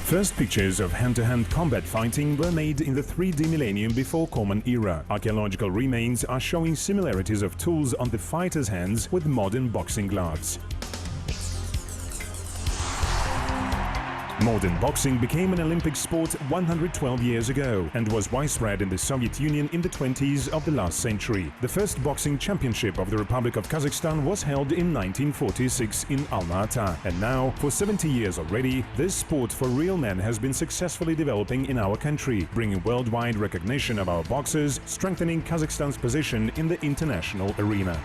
First pictures of hand-to-hand combat fighting were made in the 3D millennium before Common Era. Archaeological remains are showing similarities of tools on the fighter's hands with modern boxing gloves. Modern boxing became an Olympic sport 112 years ago and was widespread in the Soviet Union in the 20s of the last century. The first boxing championship of the Republic of Kazakhstan was held in 1946 in Alma-Ata. And now, for 70 years already, this sport for real men has been successfully developing in our country, bringing worldwide recognition of our boxers, strengthening Kazakhstan's position in the international arena.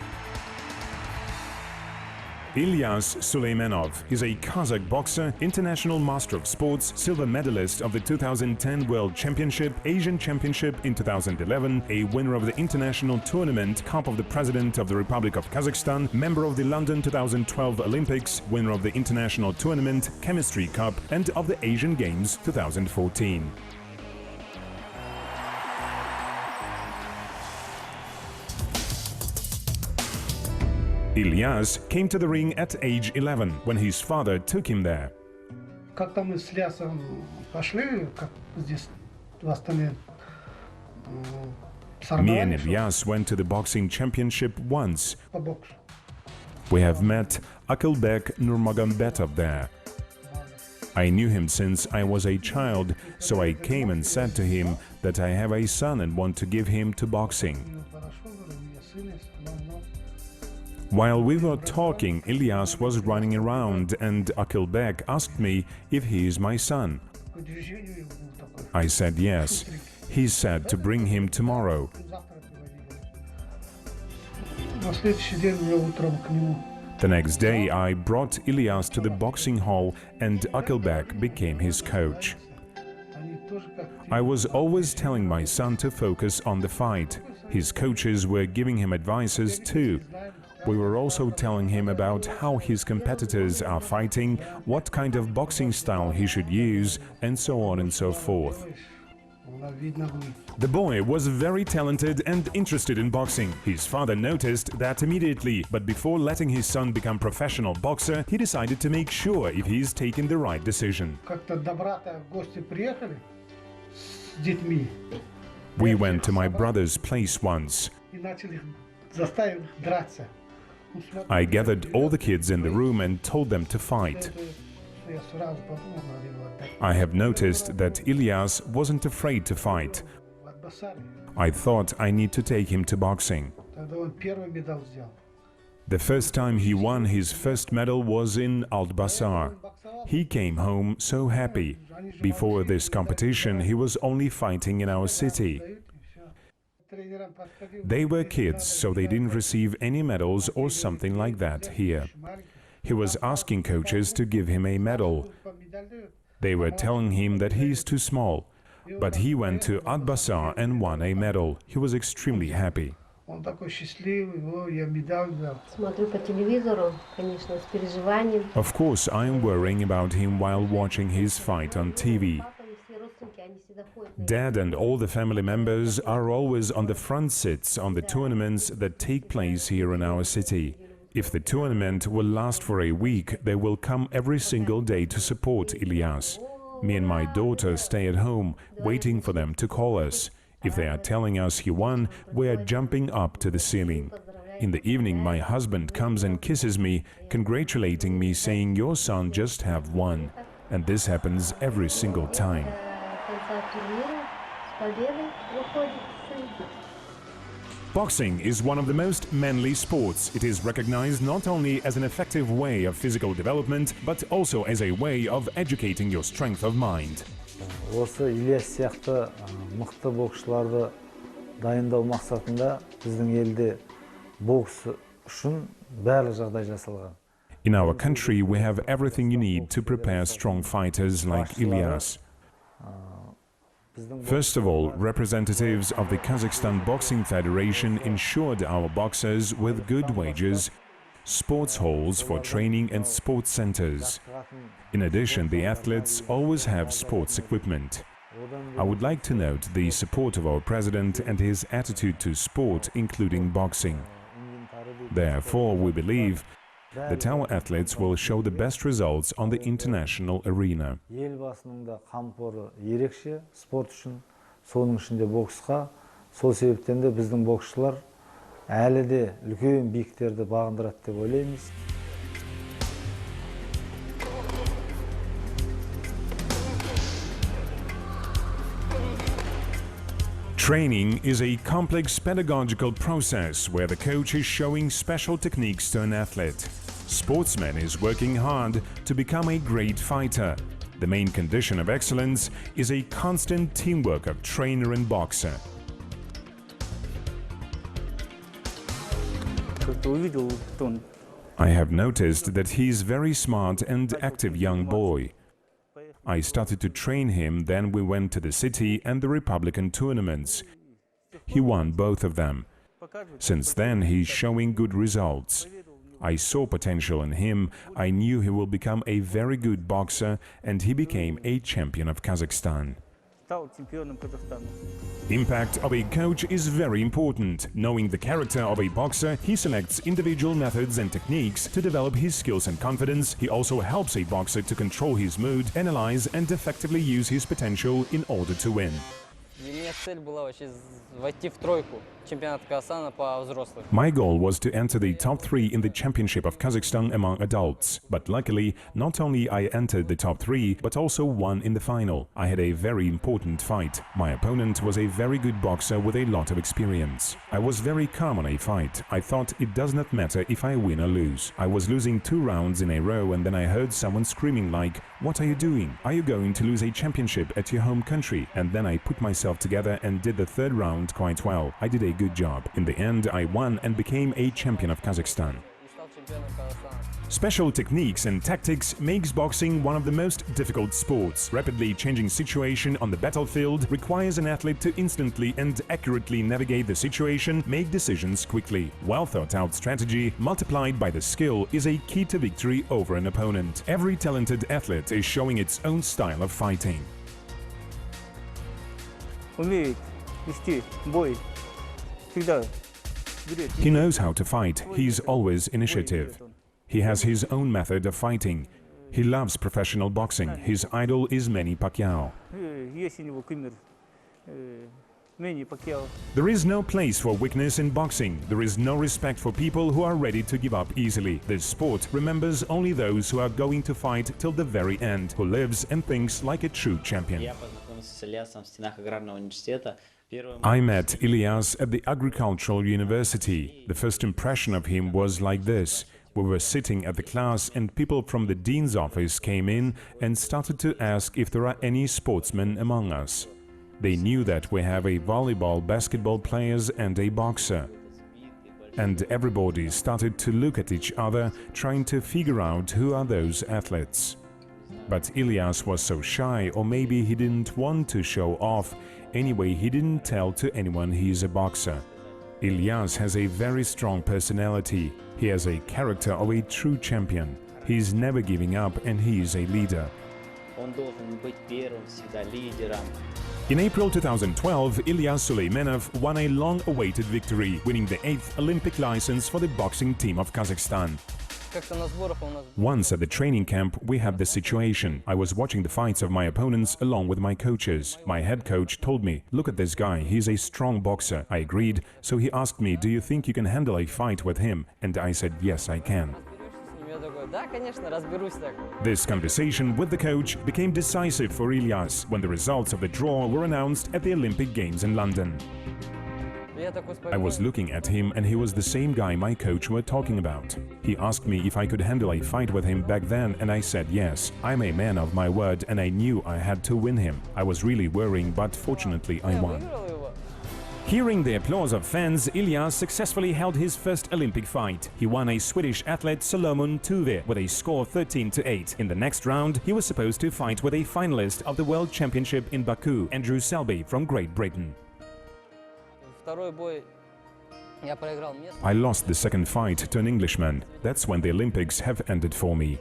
Ilyas Suleymanov is a Kazakh boxer, international master of sports, silver medalist of the 2010 World Championship, Asian Championship in 2011, a winner of the international tournament Cup of the President of the Republic of Kazakhstan, member of the London 2012 Olympics, winner of the international tournament Chemistry Cup and of the Asian Games 2014. Ilyas came to the ring at age 11 when his father took him there. Me and Ilyas went to the boxing championship once. We have met Akilbek Nurmagomedov there. I knew him since I was a child, so I came and said to him that I have a son and want to give him to boxing. While we were talking, Ilyas was running around and Akilbek asked me if he is my son. I said yes. He said to bring him tomorrow. The next day I brought Ilyas to the boxing hall and Akilbek became his coach. I was always telling my son to focus on the fight. His coaches were giving him advices too. We were also telling him about how his competitors are fighting, what kind of boxing style he should use, and so on and so forth. The boy was very talented and interested in boxing. His father noticed that immediately, but before letting his son become professional boxer, he decided to make sure if he is taking the right decision. We went to my brother's place once. I gathered all the kids in the room and told them to fight. I have noticed that Ilyas wasn't afraid to fight. I thought I need to take him to boxing. The first time he won his first medal was in Altbasar. He came home so happy. Before this competition, he was only fighting in our city. They were kids, so they didn't receive any medals or something like that here. He was asking coaches to give him a medal. They were telling him that he is too small. But he went to Atbasar and won a medal. He was extremely happy. Of course, I am worrying about him while watching his fight on TV. Dad and all the family members are always on the front seats on the tournaments that take place here in our city. If the tournament will last for a week, they will come every single day to support Ilyas. Me and my daughter stay at home, waiting for them to call us. If they are telling us he won, we are jumping up to the ceiling. In the evening, my husband comes and kisses me, congratulating me, saying, "Your son just have won." And this happens every single time. Boxing is one of the most manly sports. It is recognized not only as an effective way of physical development, but also as a way of educating your strength of mind. Осы Ilyas сияқты мықты боксшыларды дайындау мақсатында біздің елде бокс үшін барлық жағдай жасалған. In our country, we have everything you need to prepare strong fighters like Ilyas. First of all, representatives of the Kazakhstan Boxing Federation ensured our boxers with good wages, sports halls for training and sports centers. In addition, the athletes always have sports equipment. I would like to note the support of our president and his attitude to sport, including boxing. Therefore, we believe that our athletes will show the best results on the international arena. Елбасының да қамқоры ерекше спорт үшін, соның ішінде боксқа. Сол себептен де біздің боксшылар әлі де үлкен биіктерді бағындырады деп ойлаймыз. Training is a complex pedagogical process where the coach is showing special techniques to an athlete. Sportsman is working hard to become a great fighter. The main condition of excellence is a constant teamwork of trainer and boxer. I have noticed that he is very smart and active young boy. I started to train him, then we went to the city and the Republican tournaments. He won both of them. Since then, he is showing good results. I saw potential in him, I knew he will become a very good boxer, and he became a champion of Kazakhstan. Impact of a coach is very important. Knowing the character of a boxer, he selects individual methods and techniques to develop his skills and confidence. He also helps a boxer to control his mood, analyze and effectively use his potential in order to win. My goal was to enter the top 3 in the championship of Kazakhstan among adults. But luckily, not only I entered the top 3, but also won in the final. I had a very important fight. My opponent was a very good boxer with a lot of experience. I was very calm on a fight. I thought it does not matter if I win or lose. I was losing 2 rounds in a row and then I heard someone screaming like, "What are you doing? Are you going to lose a championship at your home country?" And then I put myself together and did the 3rd round quite well. I did a good job. In the end, I won and became a champion of Kazakhstan. Special techniques and tactics makes boxing one of the most difficult sports. Rapidly changing situation on the battlefield requires an athlete to instantly and accurately navigate the situation, make decisions quickly. Well thought out strategy multiplied by the skill is a key to victory over an opponent. Every talented athlete is showing its own style of fighting. He knows how to fight. He's always initiative. He has his own method of fighting. He loves professional boxing. His idol is Manny Pacquiao. There is no place for weakness in boxing. There is no respect for people who are ready to give up easily. This sport remembers only those who are going to fight till the very end, who lives and thinks like a true champion. I met Ilyas at the Agricultural University. The first impression of him was like this. We were sitting at the class and people from the dean's office came in and started to ask if there are any sportsmen among us. They knew that we have a volleyball, basketball players and a boxer. And everybody started to look at each other, trying to figure out who are those athletes. But Ilyas was so shy, or maybe he didn't want to show off. Anyway, he didn't tell to anyone he is a boxer. Ilyas has a very strong personality. He has a character of a true champion. He is never giving up and he is a leader. In April 2012, Ilyas Suleimanov won a long-awaited victory, winning the 8th Olympic license for the boxing team of Kazakhstan. Once at the training camp, we had this situation. I was watching the fights of my opponents along with my coaches. My head coach told me, "Look at this guy, he's a strong boxer." I agreed, so he asked me, "Do you think you can handle a fight with him?" And I said, "Yes, I can." This conversation with the coach became decisive for Ilyas when the results of the draw were announced at the Olympic Games in London. I was looking at him and he was the same guy my coach were talking about. He asked me if I could handle a fight with him back then and I said yes. I'm a man of my word and I knew I had to win him. I was really worrying, but fortunately I won. Hearing the applause of fans, Ilyas successfully held his first Olympic fight. He won a Swedish athlete Solomon Tuve with a score of 13-8. In the next round, he was supposed to fight with a finalist of the World Championship in Baku, Andrew Selby from Great Britain. I lost the second fight to an Englishman. That's when the Olympics have ended for me.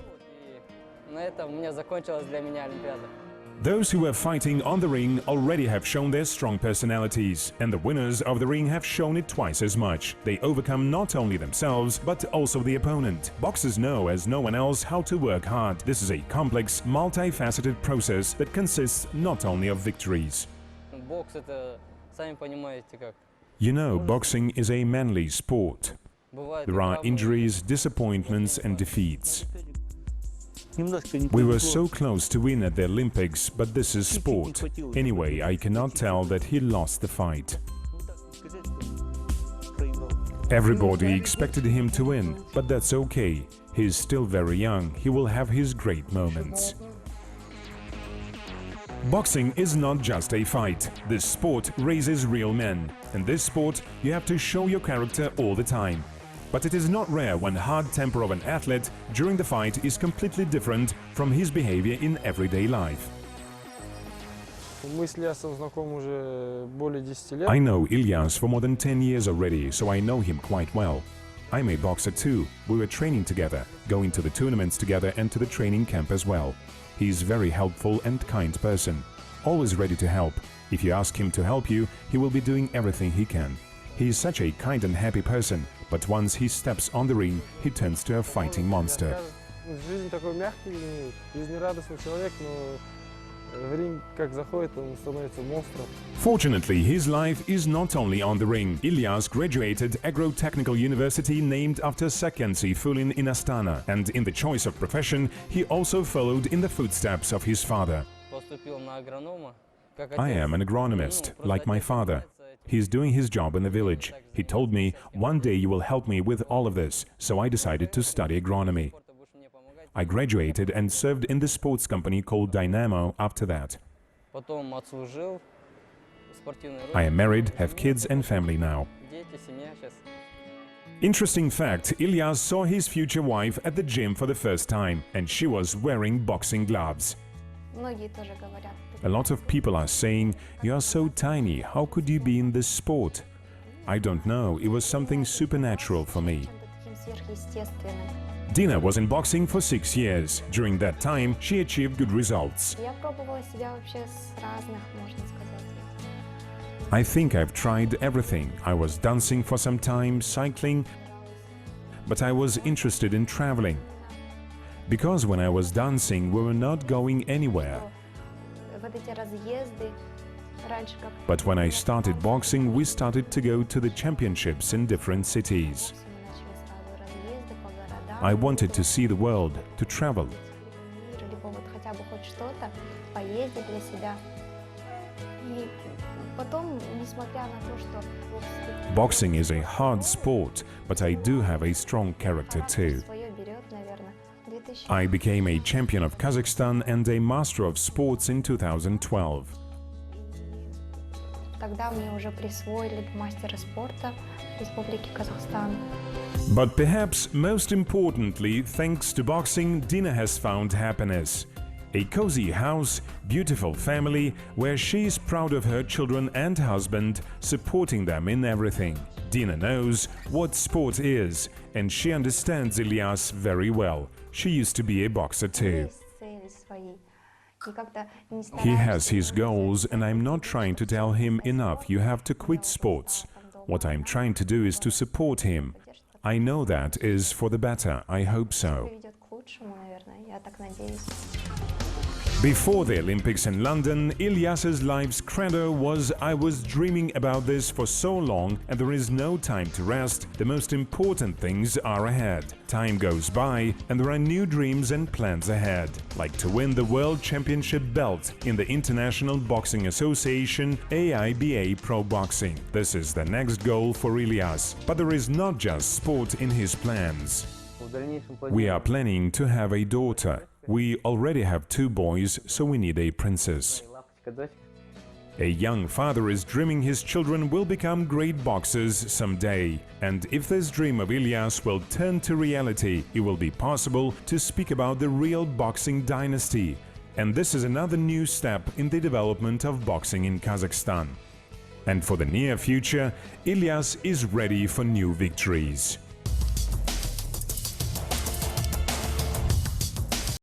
Those who are fighting on the ring already have shown their strong personalities, and the winners of the ring have shown it twice as much. They overcome not only themselves, but also the opponent. Boxers know as no one else how to work hard. This is a complex, multifaceted process that consists not only of victories. You know, boxing is a manly sport. There are injuries, disappointments and defeats. We were so close to win at the Olympics, but this is sport. Anyway, I cannot tell that he lost the fight. Everybody expected him to win, but that's okay. He's still very young, he will have his great moments. Boxing is not just a fight. This sport raises real men. In this sport, you have to show your character all the time. But it is not rare when hard temper of an athlete during the fight is completely different from his behavior in everyday life. I know Ilyas for more than 10 years already, so I know him quite well. I'm a boxer too. We were training together, going to the tournaments together and to the training camp as well. He's very helpful and kind person, always ready to help. If you ask him to help you, he will be doing everything he can. He is such a kind and happy person, but once he steps on the ring, he turns to a fighting monster. Fortunately, his life is not only on the ring. Ilyas graduated Agro-Technical University named after Sakyan Seyfulin in Astana, and in the choice of profession, he also followed in the footsteps of his father. I am an agronomist, like my father. He's doing his job in the village. He told me, one day you will help me with all of this, so I decided to study agronomy. I graduated and served in the sports company called Dynamo after that. I am married, have kids and family now. Interesting fact, Ilyas saw his future wife at the gym for the first time, and she was wearing boxing gloves. A lot of people are saying, "You are so tiny, how could you be in this sport?" I don't know, it was something supernatural for me. Dina was in boxing for 6 years. During that time, she achieved good results. I think I've tried everything. I was dancing for some time, cycling, but I was interested in traveling. Because when I was dancing, we were not going anywhere. But when I started boxing, we started to go to the championships in different cities. I wanted to see the world, to travel. Boxing is a hard sport, but I do have a strong character too. I became a champion of Kazakhstan and a master of sports in 2012. But perhaps most importantly, thanks to boxing, Dina has found happiness. A cozy house, beautiful family, where she is proud of her children and husband, supporting them in everything. Dina knows what sport is, and she understands Ilyas very well. She used to be a boxer too. He has his goals, and I'm not trying to tell him enough, you have to quit sports. What I'm trying to do is to support him. I know that is for the better, I hope so. Before the Olympics in London, Ilyas's life's credo was, "I was dreaming about this for so long and there is no time to rest. The most important things are ahead. Time goes by and there are new dreams and plans ahead, like to win the World Championship belt in the International Boxing Association AIBA Pro Boxing. This is the next goal for Ilyas. But there is not just sport in his plans. We are planning to have a daughter. We already have 2 boys, so we need a princess. A young father is dreaming his children will become great boxers someday. And if this dream of Ilyas will turn to reality, it will be possible to speak about the real boxing dynasty. And this is another new step in the development of boxing in Kazakhstan. And for the near future, Ilyas is ready for new victories.